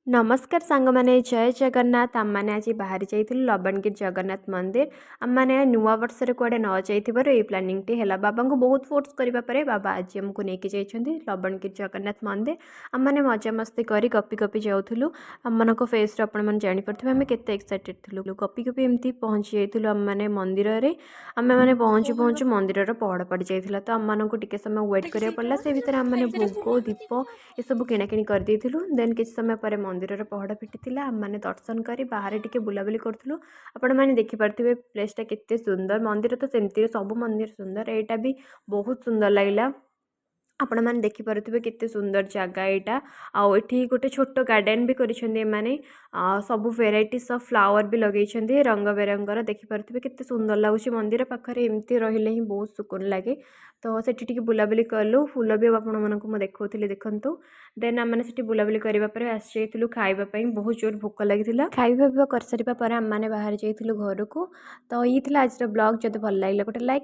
नमस्कार सांग मैंने जय जगन्नाथ आम मैंने आज बाहरी जाइलु लबणगिरी जगन्नाथ मंदिर आम मैंने नुआ वर्ष कड़े न जाइबार ये प्लानिंग टी है बाबा को बहुत फोर्स करने बाबा आज आमको लेकिन जाइए लबणगिरी जगन्नाथ मंदिर आम मैंने मजा मस्ती कर गपी गपी जाऊँ आम मान फेस आपने जापे आम के एक्साइटेड थी गपी गपी एमती पहुँची जाइलु आम मैंने मंदिर में आम मैंने पहुँचू पहुँचू मंदिर पहड़ पड़ जाता तो आम मानक टे समय वेट करा पड़ा से भितर आम मैंने भोग दीप ये सब किणाकिणी करदे देन किसी समय पर मंदिर पहड़ फिटी आम मैंने दर्शन कर बाहर टिके बुलाबुली करूँ आपण मैंने देखिपे प्लेसटा केते सुंदर मंदिर तो सेमती सब मंदिर सुंदर यहाँ भी बहुत सुंदर लगला आपण मैंने देखिपे केते सुंदर जगह यहाँ आठी गोटे छोट गार्डन भी करें सब भेराइटीज ऑफ फ्लावर भी लगे रंग बेरंगर देखिपे केते सुंदर लगुच मंदिर पाखे एमती रही ही बहुत सुकून लगे तो सेठी बुलाबुली कलु फूल भी आपण मानक देखा देखु देन आम मैंने बुलाबुली करने आसलु खावाई बहुत जोर भोक लगी खाଇବା ପିଇବା କରିସାରିବା ପରେ आम मैंने बाहर जाइलु घर को तो ये आज ब्लॉग जब भल लगे गोटे लाइक